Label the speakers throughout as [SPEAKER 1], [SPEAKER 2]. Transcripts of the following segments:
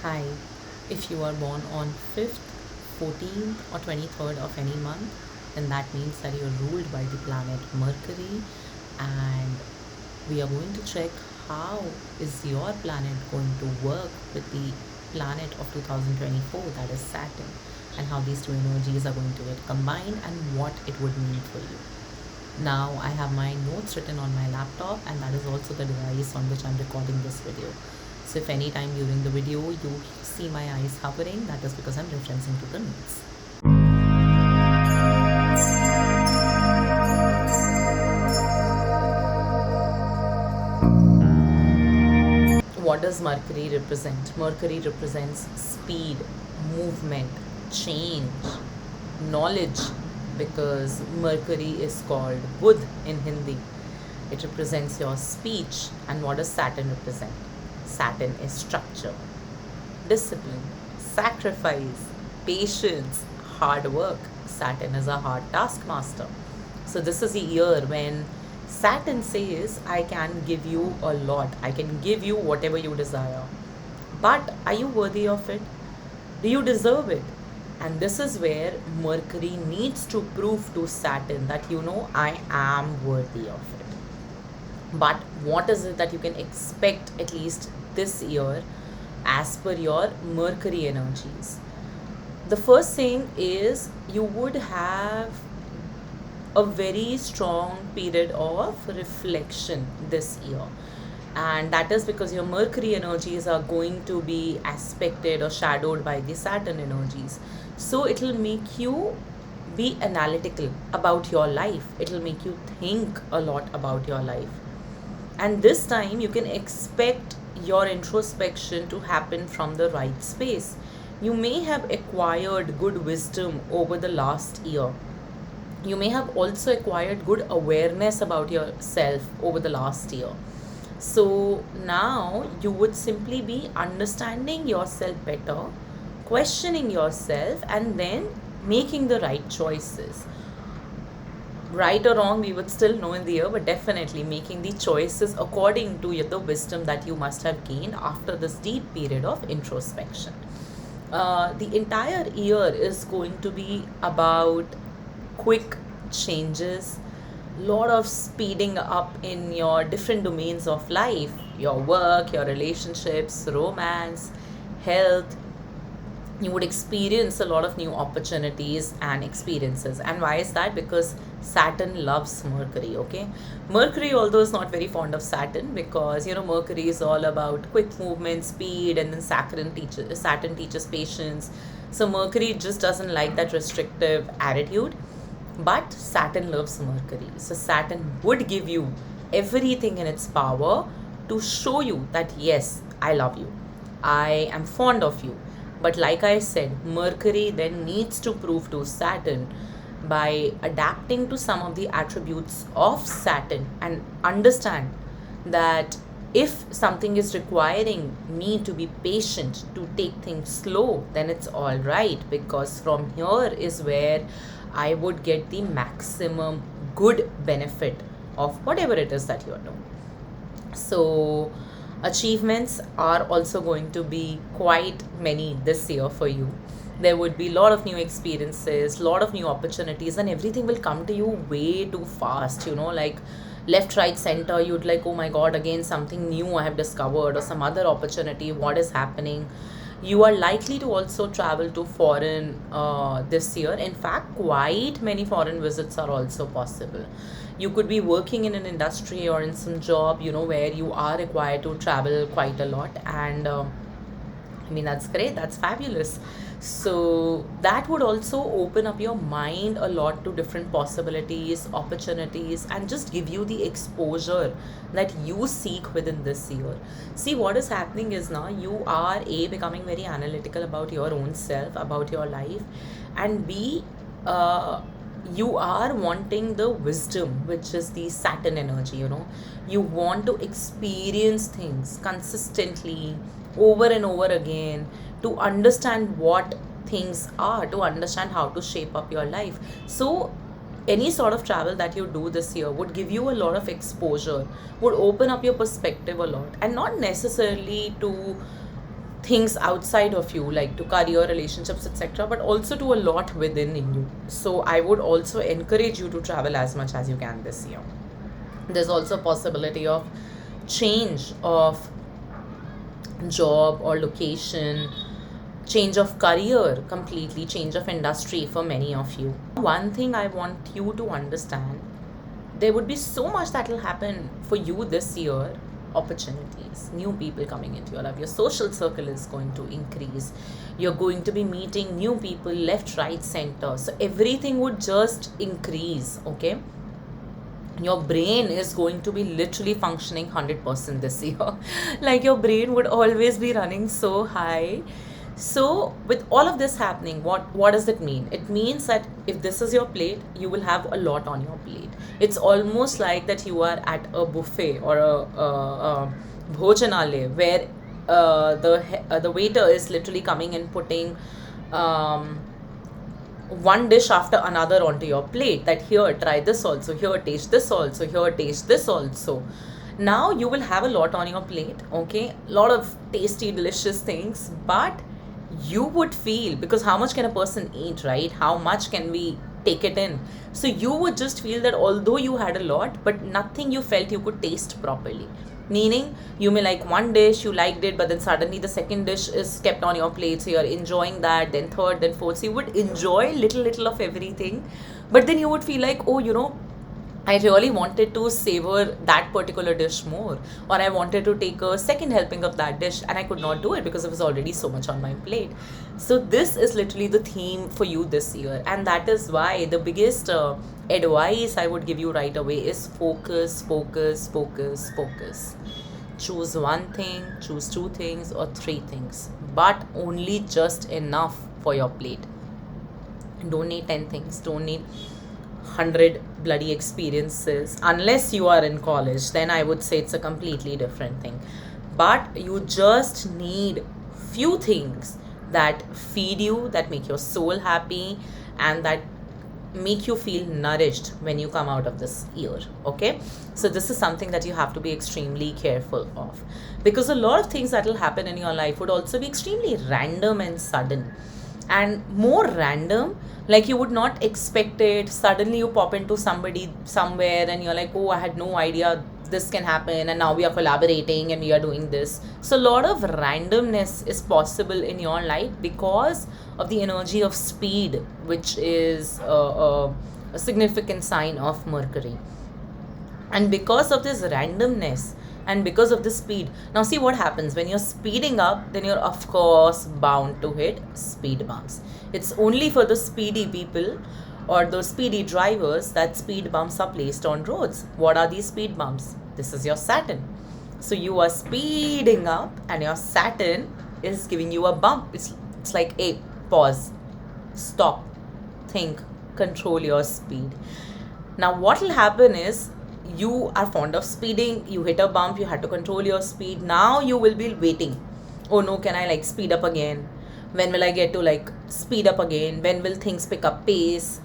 [SPEAKER 1] Hi, if you are born on 5th, 14th, or 23rd of any month, then that means that you're ruled by the planet Mercury, and we are going to check how is your planet going to work with the planet of 2024, that is Saturn, and how these two energies are going to get combined and what it would mean for you. Now I have my notes written on my laptop, and that is also the device on which I'm recording this video. So if any time during the video you see my eyes hovering, that is because I'm referencing to the notes. What does Mercury represent? Mercury represents speed, movement, change, knowledge, because Mercury is called Budh in Hindi. It represents your speech. And what does Saturn represent? Saturn is structure, discipline, sacrifice, patience, hard work. Saturn is a hard taskmaster. So, this is a year when Saturn says, I can give you a lot, I can give you whatever you desire. But are you worthy of it? Do you deserve it? And this is where Mercury needs to prove to Saturn that I am worthy of it. But what is it that you can expect at least this year as per your Mercury energies? The first thing is you would have a very strong period of reflection this year, and that is because your Mercury energies are going to be aspected or shadowed by the Saturn energies. So it will make you be analytical about your life, it will make you think a lot about your life. And this time you can expect your introspection to happen from the right space. You may have acquired good wisdom over the last year. You may have also acquired good awareness about yourself over the last year. So now you would simply be understanding yourself better, questioning yourself, and then making the right choices. Right or wrong, we would still know in the year, but definitely making the choices according to the wisdom that you must have gained after this deep period of introspection. The entire year is going to be about quick changes, lot of speeding up in your different domains of life, your work, your relationships, romance, health. You would experience a lot of new opportunities and experiences. And why is that? Because Saturn loves Mercury. Okay, Mercury, although is not very fond of Saturn, because Mercury is all about quick movement, speed, and then Saturn teaches patience. So Mercury just doesn't like that restrictive attitude, but Saturn loves Mercury. So Saturn would give you everything in its power to show you that yes, I love you, I am fond of you. But like I said, Mercury then needs to prove to Saturn by adapting to some of the attributes of Saturn and understand that if something is requiring me to be patient, to take things slow, then it's all right, because from here is where I would get the maximum good benefit of whatever it is that you're doing. So, achievements are also going to be quite many this year for you. There would be a lot of new experiences, lot of new opportunities, and everything will come to you way too fast. Like left, right, center. You'd like, oh my god, again something new I have discovered, or some other opportunity. What is happening? You are likely to also travel to foreign this year. In fact, quite many foreign visits are also possible. You could be working in an industry or in some job, where you are required to travel quite a lot. And I mean, that's great, that's fabulous. So, that would also open up your mind a lot to different possibilities, opportunities, and just give you the exposure that you seek within this year. See, what is happening is now you are becoming very analytical about your own self, about your life, and uh, you are wanting the wisdom, which is the Saturn energy. You want to experience things consistently over and over again, to understand what things are, to understand how to shape up your life. So any sort of travel that you do this year would give you a lot of exposure, would open up your perspective a lot, and not necessarily to things outside of you, like to career, relationships, etc., but also to a lot within in you. So I would also encourage you to travel as much as you can this year. There's also a possibility of change of job or location, change of career, completely change of industry for many of you. One thing I want you to understand, there would be so much that will happen for you this year. Opportunities, new people coming into your life, your social circle is going to increase, you're going to be meeting new people left, right, center, so everything would just increase. Okay, your brain is going to be literally functioning 100% this year. Like your brain would always be running so high. So with all of this happening, what does it mean? It means that if this is your plate, you will have a lot on your plate. It's almost like that you are at a buffet or a bhojanalaya where the waiter is literally coming and putting um, one dish after another onto your plate, that here try this also, here taste this also, here taste this also. Now you will have a lot on your plate, okay, a lot of tasty delicious things, but you would feel, because how much can a person eat, right? How much can we take it in? So you would just feel that although you had a lot, but nothing you felt you could taste properly. Meaning, you may like one dish, you liked it, but then suddenly the second dish is kept on your plate, so you're enjoying that, then third, then fourth. So you would enjoy little of everything, but then you would feel like, oh, I really wanted to savor that particular dish more, or I wanted to take a second helping of that dish, and I could not do it because there was already so much on my plate. So, this is literally the theme for you this year, and that is why the biggest advice I would give you right away is focus, focus, focus, focus. Choose one thing, choose two things, or three things, but only just enough for your plate. Don't need 10 things, don't need 100 bloody experiences. Unless you are in college, then I would say it's a completely different thing. But you just need few things that feed you, that make your soul happy, and that make you feel nourished when you come out of this year. Okay, so this is something that you have to be extremely careful of, because a lot of things that will happen in your life would also be extremely random and sudden, and more random, like you would not expect it. Suddenly you pop into somebody somewhere and you're like, oh, I had no idea this can happen, and now we are collaborating and we are doing this. So a lot of randomness is possible in your life because of the energy of speed, which is a significant sign of Mercury. And because of this randomness and because of the speed, now see what happens when you're speeding up, then you're of course bound to hit speed bumps. It's only for the speedy people or those speedy drivers that speed bumps are placed on roads. What are these speed bumps? This is your Saturn. So you are speeding up and your Saturn is giving you a bump. It's like, hey, pause, stop, think, control your speed. Now what will happen is, you are fond of speeding, you hit a bump, you had to control your speed. Now you will be waiting, oh no, can I like speed up again? When will I get to like speed up again? When will things pick up pace?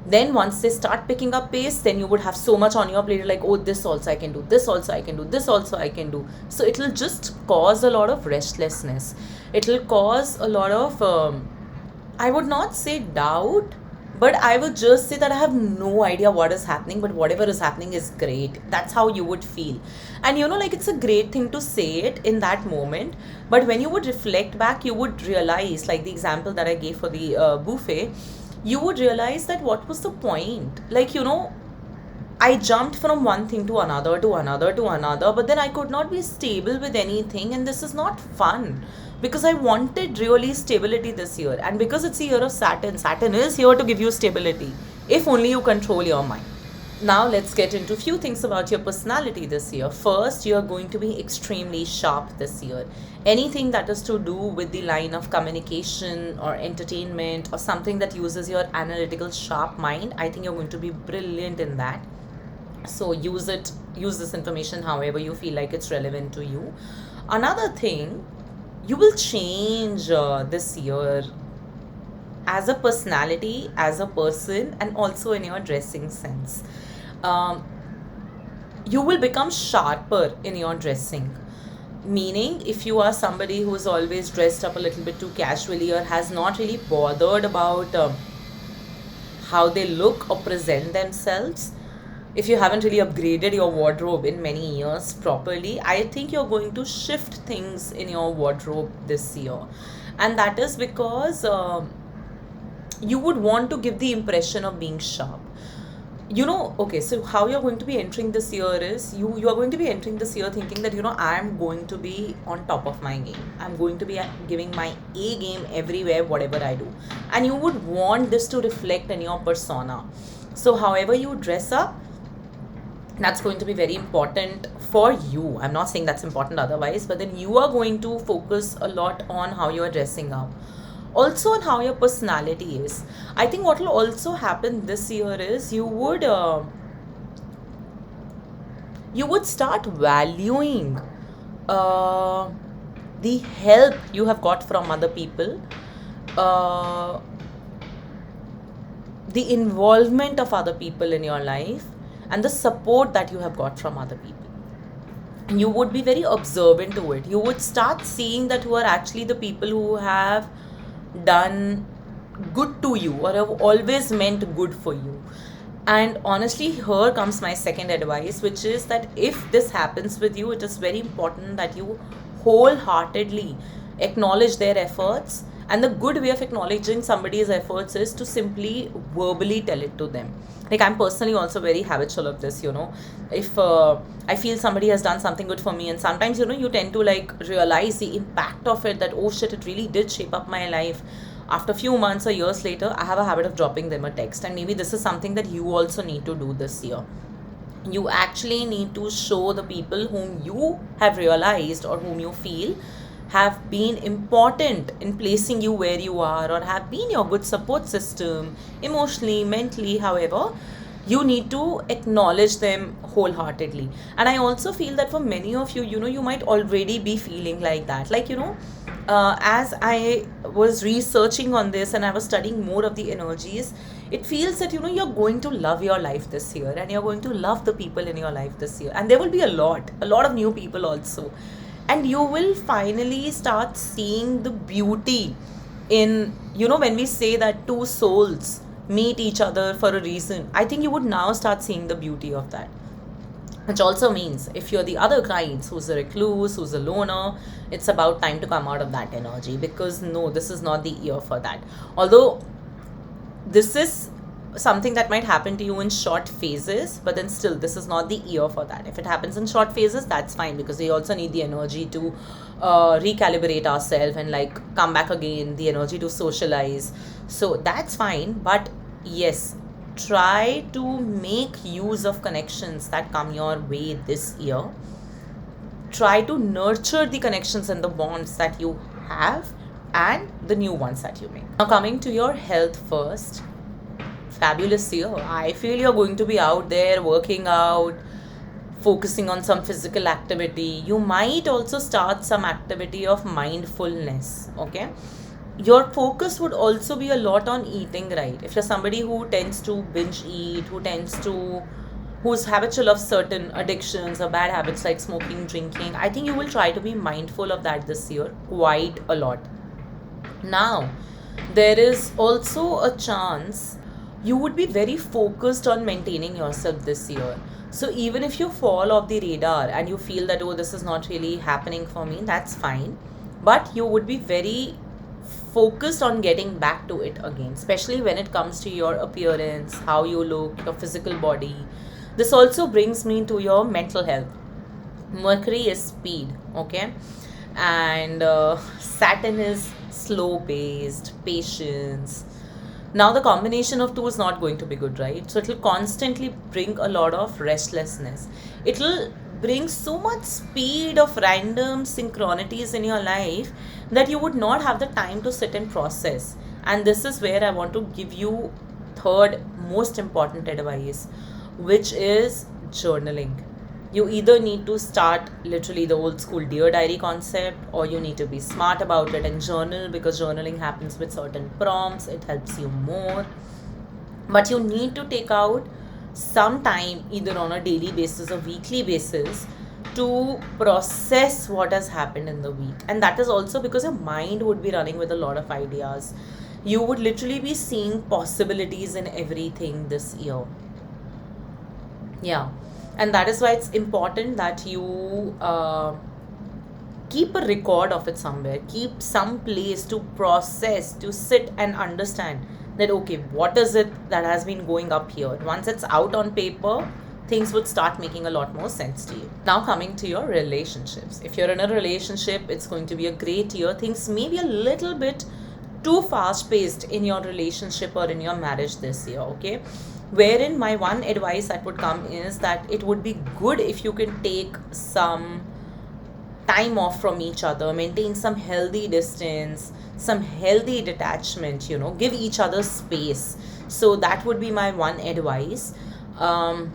[SPEAKER 1] Then once they start picking up pace, then you would have so much on your plate, like, oh, this also I can do, this also I can do, this also I can do. So it will just cause a lot of restlessness. It will cause a lot of I would not say doubt, but I would just say that I have no idea what is happening, but whatever is happening is great. That's how you would feel. And like it's a great thing to say it in that moment. But when you would reflect back, you would realize, like the example that I gave for the buffet, you would realize that what was the point? Like, I jumped from one thing to another, to another, to another, but then I could not be stable with anything, and this is not fun because I wanted really stability this year. And because it's a year of Saturn, Saturn is here to give you stability if only you control your mind. Now let's get into a few things about your personality this year. First, you're going to be extremely sharp this year. Anything that is to do with the line of communication or entertainment or something that uses your analytical sharp mind, I think you're going to be brilliant in that. So use this information however you feel like it's relevant to you. Another thing, you will change this year as a personality, as a person, and also in your dressing sense. um, you will become sharper in your dressing. Meaning, if you are somebody who is always dressed up a little bit too casually or has not really bothered about how they look or present themselves, if you haven't really upgraded your wardrobe in many years properly, I think you're going to shift things in your wardrobe this year. And that is because you would want to give the impression of being sharp. Okay, so how you're going to be entering this year is you are going to be entering this year thinking that I'm going to be on top of my game. I'm going to be giving my A game everywhere, whatever I do. And you would want this to reflect in your persona. So however you dress up, that's going to be very important for you. I'm not saying that's important otherwise, but then you are going to focus a lot on how you are dressing up, also on how your personality is. I think what will also happen this year is you would start valuing uh, the help you have got from other people, uh, the involvement of other people in your life, and the support that you have got from other people. You would be very observant to it. You would start seeing that who are actually the people who have done good to you or have always meant good for you. And honestly, here comes my second advice, which is that if this happens with you, it is very important that you wholeheartedly acknowledge their efforts. And the good way of acknowledging somebody's efforts is to simply verbally tell it to them. Like, I'm personally also very habitual of this. If I feel somebody has done something good for me, and sometimes you tend to like realize the impact of it, that oh shit, it really did shape up my life. After a few months or years later, I have a habit of dropping them a text. And maybe this is something that you also need to do this year. You actually need to show the people whom you have realized or whom you feel have been important in placing you where you are, or have been your good support system emotionally, mentally, however. You need to acknowledge them wholeheartedly. And I also feel that for many of you, you might already be feeling like that. Like, as I was researching on this and I was studying more of the energies, it feels that you're going to love your life this year, and you're going to love the people in your life this year, and there will be a lot of new people also. And you will finally start seeing the beauty in, when we say that two souls meet each other for a reason, I think you would now start seeing the beauty of that. Which also means if you're the other kinds, who's a recluse, who's a loner, it's about time to come out of that energy, because no, this is not the year for that. Although this is something that might happen to you in short phases, but then still, this is not the year for that. If it happens in short phases, that's fine, because we also need the energy to recalibrate ourselves and like come back again, the energy to socialize. So that's fine. But yes, try to make use of connections that come your way this year. Try to nurture the connections and the bonds that you have, and the new ones that you make. Now, coming to your health first, fabulous year. I feel you're going to be out there working out, focusing on some physical activity. You might also start some activity of mindfulness. Okay, your focus would also be a lot on eating right. If you're somebody who tends to binge eat, who's habitual of certain addictions or bad habits like smoking, drinking, I think you will try to be mindful of that this year quite a lot. Now, there is also a chance you would be very focused on maintaining yourself this year. So even if you fall off the radar and you feel that, oh, this is not really happening for me, that's fine. But you would be very focused on getting back to it again, especially when it comes to your appearance, how you look, your physical body. This also brings me to your mental health. Mercury is speed, okay? And Saturn is slow paced, patience. Now, the combination of two is not going to be good, right? So, it will constantly bring a lot of restlessness. It will bring so much speed of random synchronities in your life that you would not have the time to sit and process. And this is where I want to give you third most important advice, which is journaling. You either need to start literally the old school Dear Diary concept, or you need to be smart about it and journal, because journaling happens with certain prompts. It helps you more. But you need to take out some time, either on a daily basis or weekly basis, to process what has happened in the week. And that is also because your mind would be running with a lot of ideas. You would literally be seeing possibilities in everything this year. Yeah. And that is why it's important that you keep a record of it somewhere, keep some place to process, to sit and understand that okay, what is it that has been going up here. Once it's out on paper, things would start making a lot more sense to you. Now coming to your relationships, if you're in a relationship, it's going to be a great year. Things may be a little bit too fast paced in your relationship or in your marriage this year, okay? Wherein my one advice that would come is that it would be good if you can take some time off from each other, maintain some healthy distance, some healthy detachment, give each other space. So that would be my one advice. um,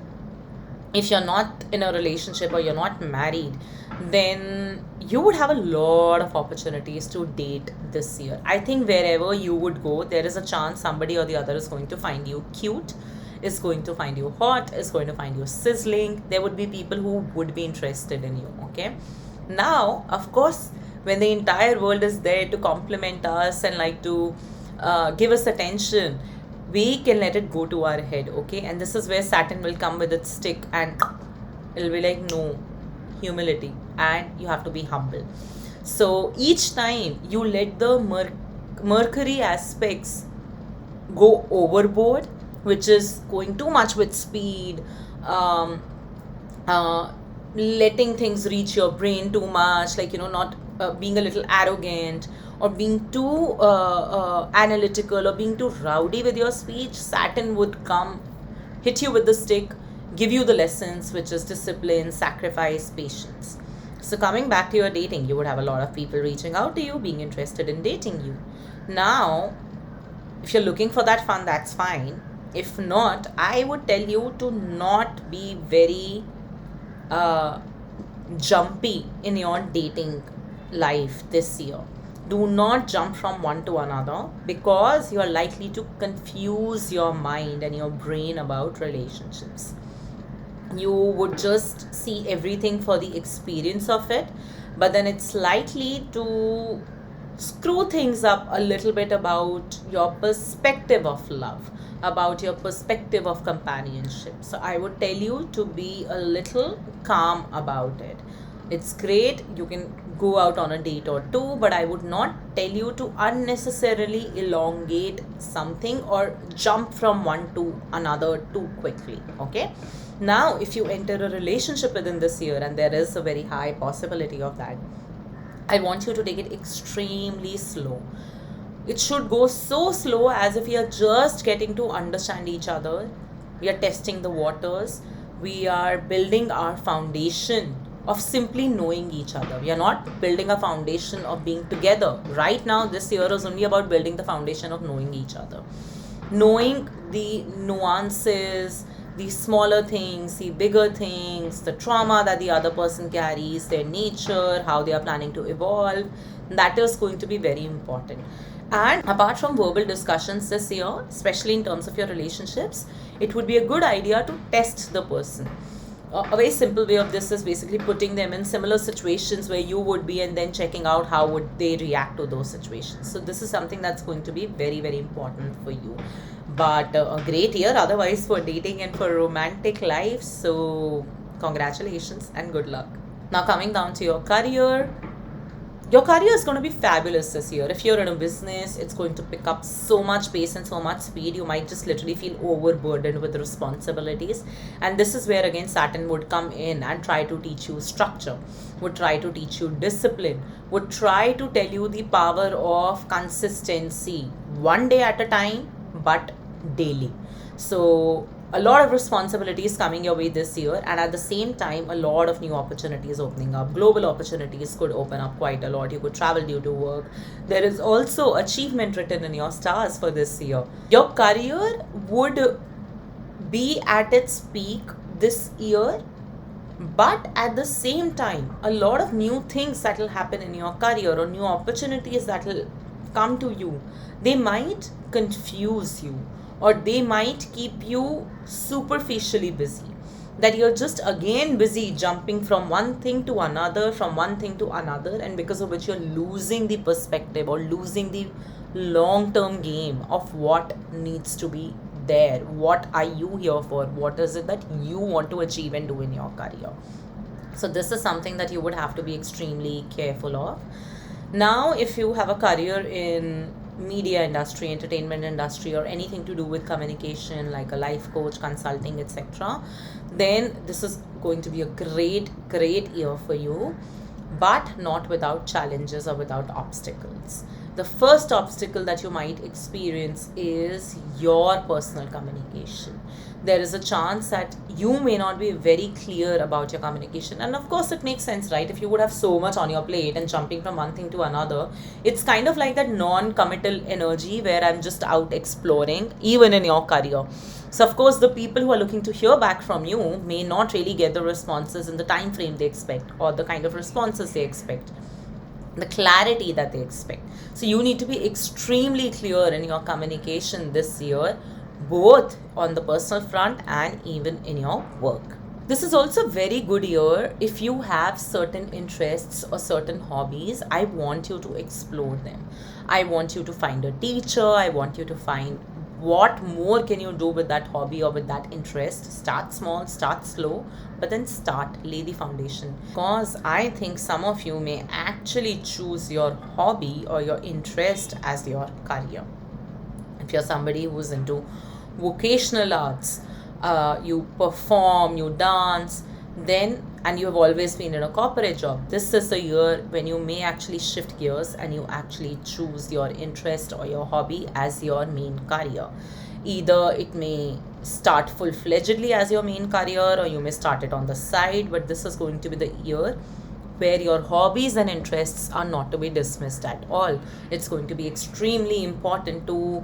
[SPEAKER 1] if you're not in a relationship or you're not married, then you would have a lot of opportunities to date this year. I think wherever you would go, there is a chance somebody or the other is going to find you cute, is going to find you hot, is going to find you sizzling. There would be people who would be interested in you, okay? Now, of course, when the entire world is there to compliment us and like to give us attention, we can let it go to our head, okay? And this is where Saturn will come with its stick and it'll be like, no, humility, and you have to be humble. So each time you let the Mercury aspects go overboard, which is going too much with speed, um, uh, letting things reach your brain too much, like, not being a little arrogant or being too analytical or being too rowdy with your speech, Saturn would come, hit you with the stick, give you the lessons, which is discipline, sacrifice, patience. So, coming back to your dating, you would have a lot of people reaching out to you, being interested in dating you. Now, if you're looking for that fun, that's fine. If not, I would tell you to not be very uh, jumpy in your dating life this year. Do not jump from one to another, because you are likely to confuse your mind and your brain about relationships. You would just see everything for the experience of it, but then it's likely to screw things up a little bit about your perspective of love, about your perspective of companionship. So I would tell you to be a little calm about it. It's great, you can go out on a date or two, but I would not tell you to unnecessarily elongate something or jump from one to another too quickly, okay? Now, if you enter a relationship within this year, and there is a very high possibility of that, I want you to take it extremely slow. It should go so slow as if we are just getting to understand each other. We are testing the waters. We are building our foundation of simply knowing each other. We are not building a foundation of being together. Right now, this year is only about building the foundation of knowing each other. Knowing the nuances, the smaller things, the bigger things, the trauma that the other person carries, their nature, how they are planning to evolve. That is going to be very important. And apart from verbal discussions this year, especially in terms of your relationships, it would be a good idea to test the person. A very simple way of this is basically putting them in similar situations where you would be, and then checking out how would they react to those situations. So this is something that's going to be very, very important for you. But a great year otherwise for dating and for romantic life. So congratulations and good luck. Now coming down to your career is going to be fabulous this year. If you're in a business, it's going to pick up so much pace and so much speed. You might just literally feel overburdened with responsibilities. And this is where again Saturn would come in and try to teach you structure, would try to teach you discipline, would try to tell you the power of consistency, one day at a time, but daily. So a lot of responsibilities coming your way this year, and at the same time a lot of new opportunities opening up. Global opportunities could open up quite a lot. You could travel due to work. There is also achievement written in your stars for this year. Your career would be at its peak this year, but at the same time a lot of new things that will happen in your career, or new opportunities that will come to you, they might confuse you, or they might keep you superficially busy. that you're just again busy jumping from one thing to another, from one thing to another, and because of which you're losing the perspective or losing the long term game of what needs to be there. What are you here for? What is it that you want to achieve and do in your career? So this is something that you would have to be extremely careful of. Now, if you have a career in media industry, entertainment industry, or anything to do with communication, like a life coach, consulting, etc., then this is going to be a great year for you, but not without challenges or without obstacles. The first obstacle that you might experience is your personal communication. There is a chance that you may not be very clear about your communication. And of course, it makes sense, right? If you would have so much on your plate and jumping from one thing to another, it's kind of like that non committal energy where I'm just out exploring, even in your career. So, of course, the people who are looking to hear back from you may not really get the responses in the time frame they expect or the kind of responses they expect, the clarity that they expect. So you need to be extremely clear in your communication this year, both on the personal front and even in your work. This is also a very good year if you have certain interests or certain hobbies. I want you to explore them. I want you to find a teacher. I want you to find what more can you do with that hobby or with that interest. Start small, start slow, but then lay the foundation. Because I think some of you may actually choose your hobby or your interest as your career. If you're somebody who's into vocational arts, you perform, you dance, then, and you have always been in a corporate job, this is the year when you may actually shift gears and you actually choose your interest or your hobby as your main career. Either it may start full-fledgedly as your main career or you may start it on the side, but this is going to be the year where your hobbies and interests are not to be dismissed at all. It's going to be extremely important to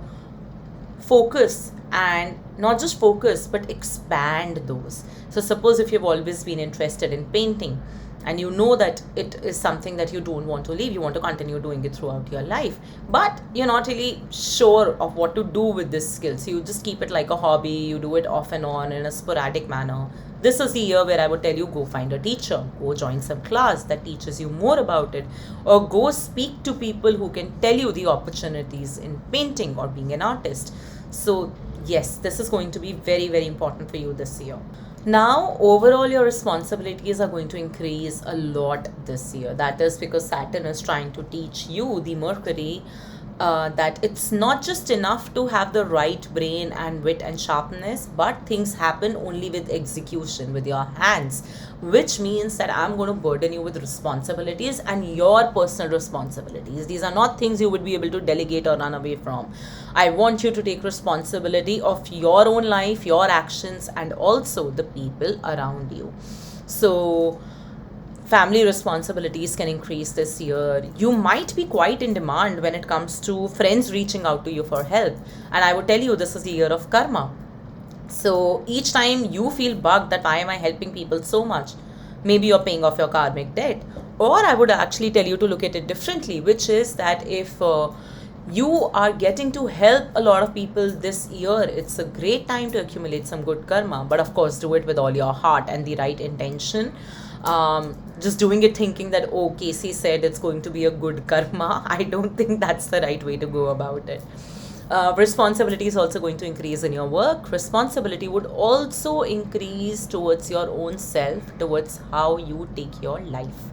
[SPEAKER 1] focus, and not just focus but expand those. So suppose if you've always been interested in painting and you know that it is something that you don't want to leave, you want to continue doing it throughout your life, but you're not really sure of what to do with this skill, so you just keep it like a hobby, you do it off and on in a sporadic manner. This is the year where I would tell you, go find a teacher, go join some class that teaches you more about it, or go speak to people who can tell you the opportunities in painting or being an artist. So yes, this is going to be very important for you this year. Now, overall, your responsibilities are going to increase a lot this year. That is because Saturn is trying to teach you, the Mercury, that it's not just enough to have the right brain and wit and sharpness, but things happen only with execution, with your hands, which means that I'm going to burden you with responsibilities and your personal responsibilities. These are not things you would be able to delegate or run away from. I want you to take responsibility of your own life, your actions, and also the people around you. So family responsibilities can increase this year. You might be quite in demand when it comes to friends reaching out to you for help. And I would tell you, this is the year of karma. So each time you feel bugged that why am I helping people so much, maybe you're paying off your karmic debt. Or I would actually tell you to look at it differently, which is that if you are getting to help a lot of people this year, it's a great time to accumulate some good karma. But of course, do it with all your heart and the right intention. Just doing it thinking that, oh, Casey said it's going to be a good karma, I don't think that's the right way to go about it. Responsibility is also going to increase in your work. Responsibility would also increase towards your own self, towards how you take your life.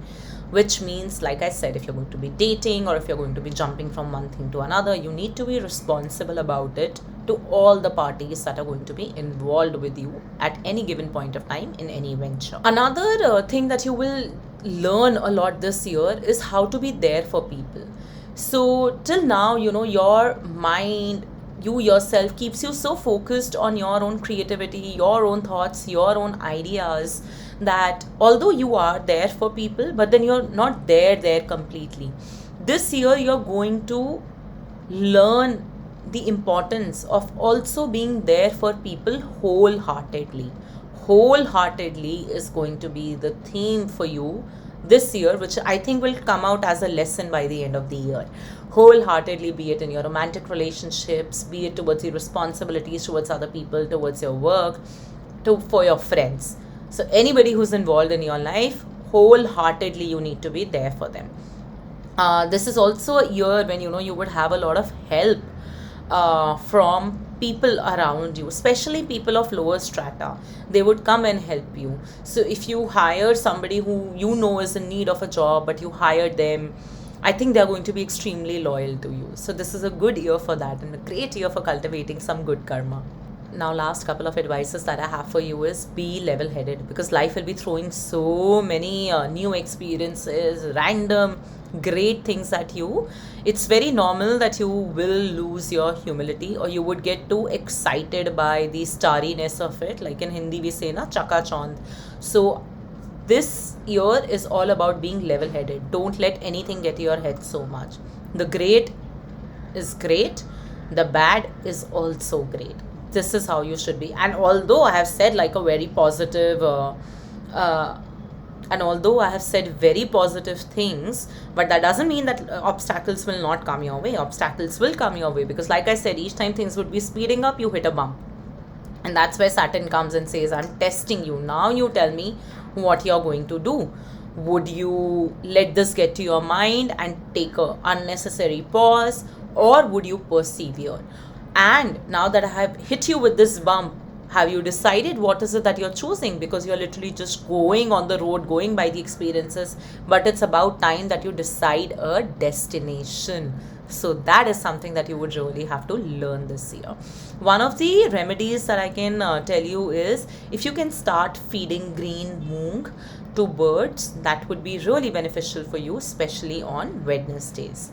[SPEAKER 1] Which means, like I said, if you're going to be dating or if you're going to be jumping from one thing to another, you need to be responsible about it to all the parties that are going to be involved with you at any given point of time in any venture. Another thing that you will learn a lot this year is how to be there for people. So till now, your mind, you yourself keeps you so focused on your own creativity, your own thoughts, your own ideas, that although you are there for people, but then you're not there completely. This year, you're going to learn the importance of also being there for people wholeheartedly. Wholeheartedly is going to be the theme for you this year, which I think will come out as a lesson by the end of the year. Wholeheartedly, be it in your romantic relationships, be it towards your responsibilities towards other people, towards your work, for your friends. So anybody who's involved in your life, wholeheartedly you need to be there for them. This is also a year when you would have a lot of help from people around you, especially people of lower strata. They would come and help you. So if you hire somebody who is in need of a job, but you hire them, I think they're going to be extremely loyal to you. So this is a good year for that, and a great year for cultivating some good karma. Now, last couple of advices that I have for you is be level headed, because life will be throwing so many new experiences, random great things at you. It's very normal that you will lose your humility, or you would get too excited by the starriness of it, like in Hindi we say na chaka chand. So this year is all about being level headed. Don't let anything get to your head so much. The great is great, the bad is also great. This is how you should be. And although I have said like a very positive uh, and although I have said very positive things, but that doesn't mean that obstacles will not come your way. Obstacles will come your way, because like I said, each time things would be speeding up, you hit a bump. And that's where Saturn comes and says, I'm testing you. Now you tell me what you're going to do. Would you let this get to your mind and take a unnecessary pause, or would you persevere? And now that I have hit you with this bump, have you decided what is it that you're choosing? Because you're literally just going on the road, going by the experiences, but it's about time that you decide a destination. So that is something that you would really have to learn this year. One of the remedies that I can tell you is, if you can start feeding green moong to birds, that would be really beneficial for you, especially on Wednesdays.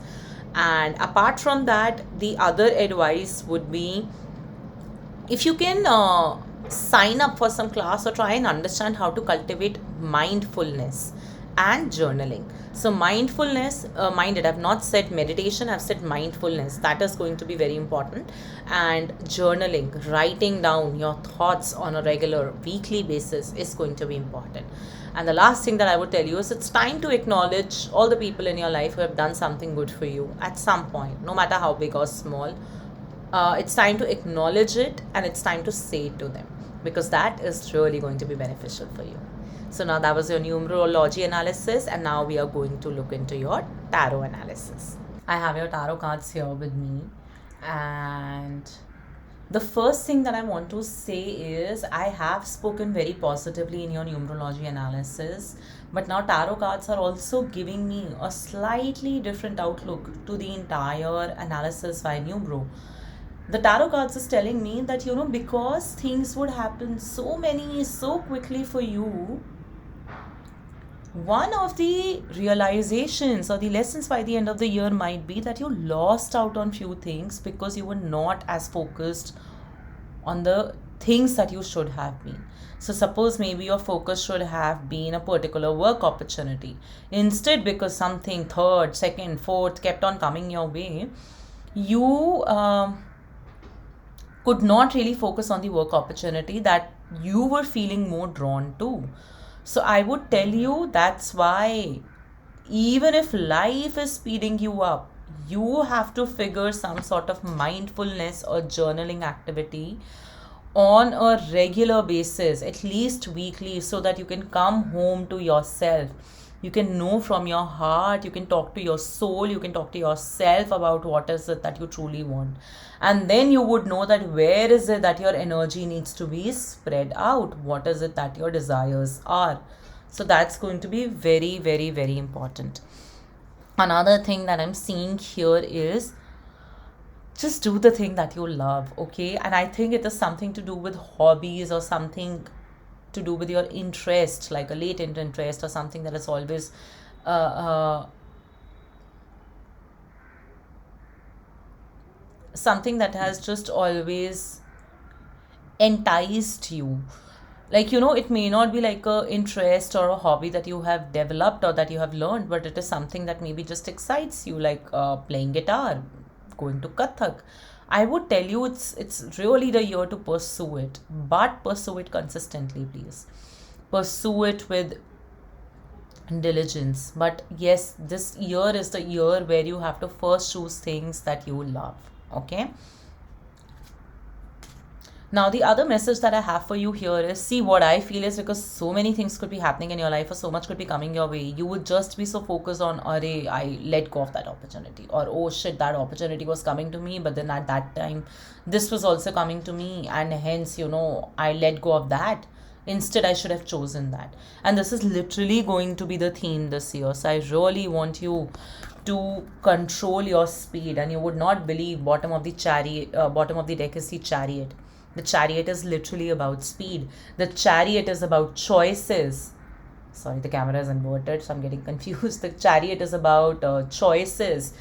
[SPEAKER 1] And apart from that, the other advice would be, if you can sign up for some class or try and understand how to cultivate mindfulness and journaling. So mindfulness, minded, I've not said meditation, I've said mindfulness. That is going to be very important. And journaling, writing down your thoughts on a regular weekly basis, is going to be important. And the last thing that I would tell you is, it's time to acknowledge all the people in your life who have done something good for you at some point, no matter how big or small. It's time to acknowledge it, and it's time to say it to them, because that is really going to be beneficial for you. So now that was your numerology analysis, and now we are going to look into your tarot analysis. I have your tarot cards here with me, and the first thing that I want to say is, I have spoken very positively in your numerology analysis, but now tarot cards are also giving me a slightly different outlook to the entire analysis by numero. The tarot cards is telling me that, because things would happen so quickly for you, one of the realizations or the lessons by the end of the year might be that you lost out on few things because you were not as focused on the things that you should have been. So suppose maybe your focus should have been a particular work opportunity. Instead, because something third, second, fourth kept on coming your way, you could not really focus on the work opportunity that you were feeling more drawn to. So I would tell you, that's why, even if life is speeding you up, you have to figure some sort of mindfulness or journaling activity on a regular basis, at least weekly, so that you can come home to yourself. You can know from your heart, you can talk to your soul, you can talk to yourself about what is it that you truly want. And then you would know that where is it that your energy needs to be spread out, what is it that your desires are. So that's going to be very important. Another thing that I'm seeing here is, just do the thing that you love, okay? And I think it is something to do with hobbies, or something to do with your interest, like a latent interest, or something that is always something that has just always enticed you. Like, it may not be like a interest or a hobby that you have developed or that you have learned, but it is something that maybe just excites you, like playing guitar, going to Kathak. I would tell you, it's really the year to pursue it, but pursue it consistently, please. Pursue it with diligence. But yes, this year is the year where you have to first choose things that you love, okay? Now, the other message that I have for you here is, see, what I feel is, because so many things could be happening in your life or so much could be coming your way, you would just be so focused on, Array, I let go of that opportunity, or oh shit, that opportunity was coming to me, but then at that time, this was also coming to me, and hence, I let go of that. Instead, I should have chosen that. And this is literally going to be the theme this year. So I really want you to control your speed, and you would not believe, bottom of the deck is the Chariot. The Chariot is literally about speed. The Chariot is about choices. Sorry, the camera is inverted, so I'm getting confused. The Chariot is about choices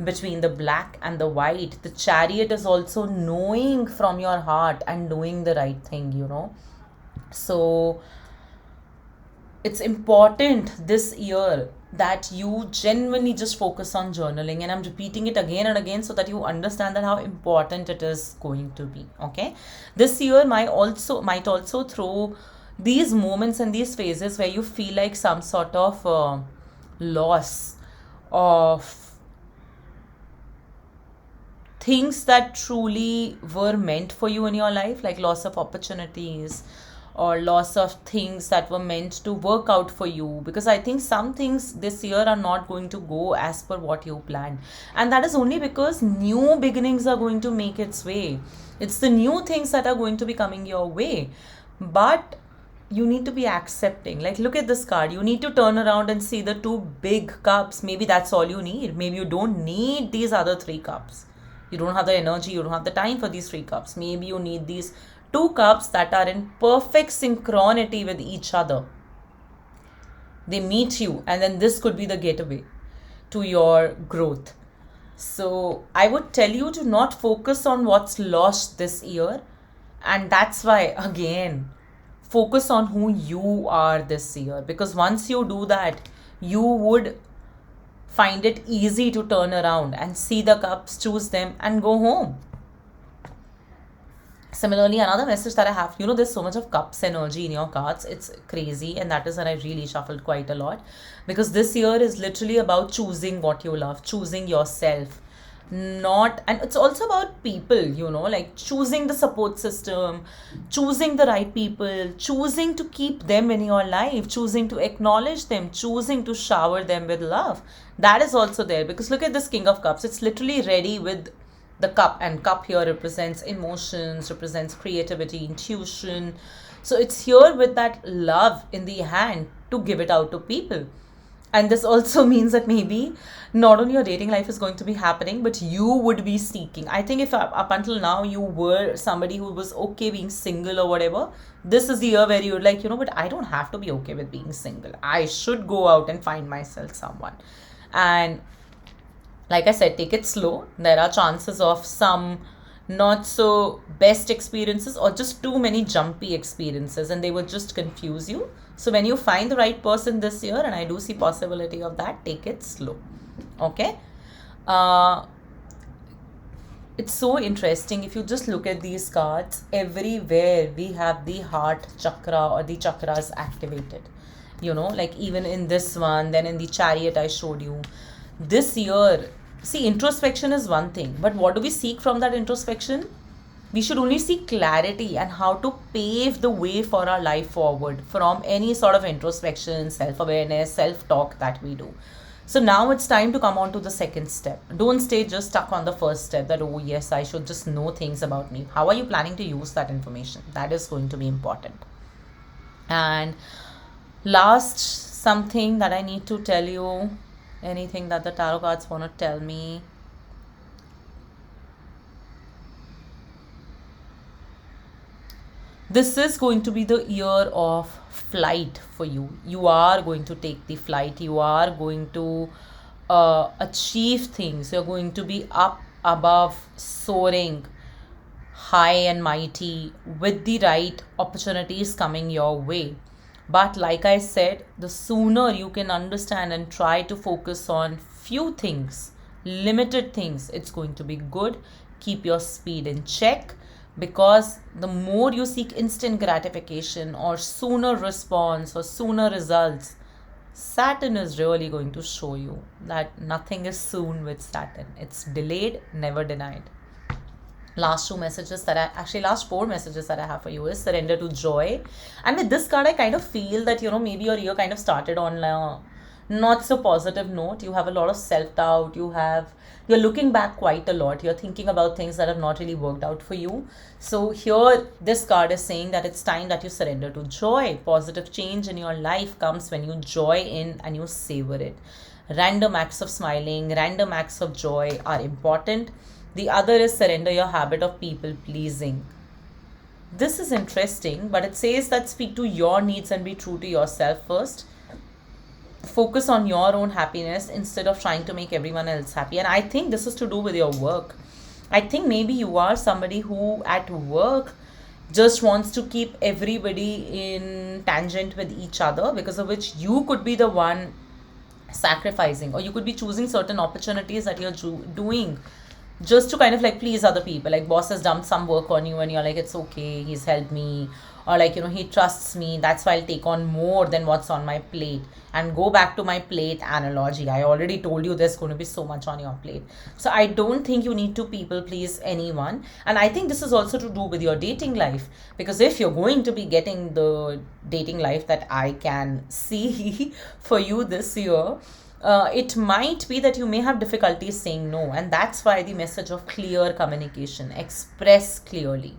[SPEAKER 1] between the black and the white. The Chariot is also knowing from your heart and doing the right thing. So it's important this year that you genuinely just focus on journaling, and I'm repeating it again and again so that you understand that how important it is going to be. Okay, this year might also throw these moments and these phases where you feel like some sort of loss of things that truly were meant for you in your life, like loss of opportunities or loss of things that were meant to work out for you, because I think some things this year are not going to go as per what you planned, and that is only because new beginnings are going to make its way. It's the new things that are going to be coming your way, but you need to be accepting. Like, look at this card. You need to turn around and see the two big cups. Maybe that's all you need. Maybe you don't need these other three cups. You don't have the energy, you don't have the time for these three cups. Maybe you need these two cups that are in perfect synchronity with each other. They meet you, and then this could be the gateway to your growth. So I would tell you to not focus on what's lost this year. And that's why, again, focus on who you are this year. Because once you do that, you would find it easy to turn around and see the cups, choose them, and go home. Similarly, another message that I have, there's so much of cups energy in your cards. It's crazy, and that is when I really shuffled quite a lot, because this year is literally about choosing what you love, choosing yourself. Not, and it's also about people, like choosing the support system, choosing the right people, choosing to keep them in your life, choosing to acknowledge them, choosing to shower them with love. That is also there, because look at this King of Cups. It's literally ready with the cup, and cup here represents emotions, represents creativity, intuition. So it's here with that love in the hand to give it out to people. And this also means that maybe not only your dating life is going to be happening, but you would be seeking. I think if up until now you were somebody who was okay being single or whatever, this is the year where you're like, but I don't have to be okay with being single. I should go out and find myself someone. And like I said, take it slow. There are chances of some not so best experiences, or just too many jumpy experiences, and they would just confuse you. So when you find the right person this year, and I do see possibility of that, take it slow. Okay. It's so interesting. If you just look at these cards, everywhere we have the heart chakra or the chakras activated. Like even in this one, then in the Chariot I showed you. This year, see, introspection is one thing, but what do we seek from that introspection? We should only seek clarity and how to pave the way for our life forward from any sort of introspection, self-awareness, self-talk that we do. So now it's time to come on to the second step. Don't stay just stuck on the first step that, oh yes, I should just know things about me. How are you planning to use that information? That is going to be important. And last, something that I need to tell you, anything that the tarot cards want to tell me. This is going to be the year of flight for you. You are going to take the flight. You are going to achieve things. You're going to be up above, soaring, high and mighty, with the right opportunities coming your way. But like I said, the sooner you can understand and try to focus on few things, limited things, it's going to be good. Keep your speed in check, because the more you seek instant gratification or sooner response or sooner results, Saturn is really going to show you that nothing is soon with Saturn. It's delayed, never denied. Last two messages that I actually last four messages that I have for you is surrender to joy. And with this card, I kind of feel that maybe your year kind of started on a not so positive note. You have a lot of self doubt. You're looking back quite a lot. You're thinking about things that have not really worked out for you. So here, this card is saying that it's time that you surrender to joy. Positive change in your life comes when you joy in and you savor it. Random acts of smiling, random acts of joy are important. The other is surrender your habit of people pleasing. This is interesting, but it says that speak to your needs and be true to yourself first. Focus on your own happiness instead of trying to make everyone else happy. And I think this is to do with your work. I think maybe you are somebody who at work just wants to keep everybody in tangent with each other, because of which you could be the one sacrificing, or you could be choosing certain opportunities that you're doing just to kind of like please other people. Like boss has dumped some work on you and you're like, it's okay, he's helped me, or like he trusts me, that's why I'll take on more than what's on my plate. And go back to my plate analogy, I already told you there's going to be so much on your plate. So I don't think you need to people please anyone. And I think this is also to do with your dating life, because if you're going to be getting the dating life that I can see for you this year, it might be that you may have difficulties saying no, and that's why the message of clear communication, express clearly.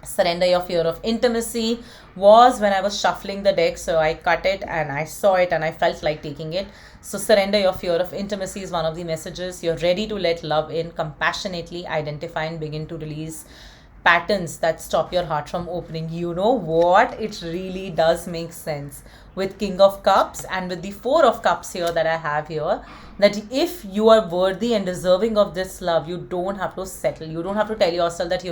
[SPEAKER 1] Surrender your fear of intimacy was when I was shuffling the deck, so I cut it and I saw it and I felt like taking it. So surrender your fear of intimacy is one of the messages. You're ready to let love in, compassionately identify and begin to release patterns that stop your heart from opening. You know what, it really does make sense with King of Cups and with the Four of Cups here that I have here, that if you are worthy and deserving of this love, you don't have to settle. You don't have to tell yourself that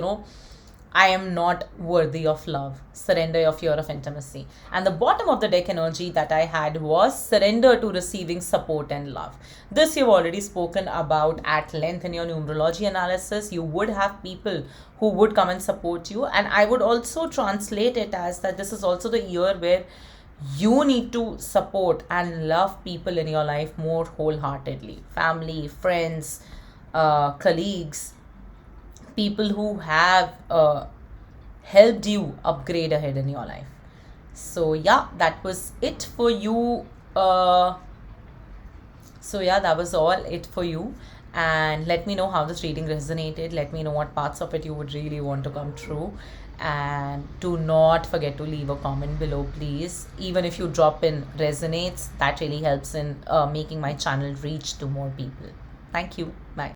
[SPEAKER 1] I am not worthy of love. Surrender your fear of intimacy. And the bottom of the deck energy that I had was surrender to receiving support and love. This you've already spoken about at length in your numerology analysis. You would have people who would come and support you. And I would also translate it as that this is also the year where you need to support and love people in your life more wholeheartedly. Family, friends, colleagues, people who have helped you upgrade ahead in your life. So yeah, that was it for you. That was all it for you. And let me know how this reading resonated. Let me know what parts of it you would really want to come true. And do not forget to leave a comment below, please. Even if you drop in resonates, that really helps in making my channel reach to more people. Thank you. Bye.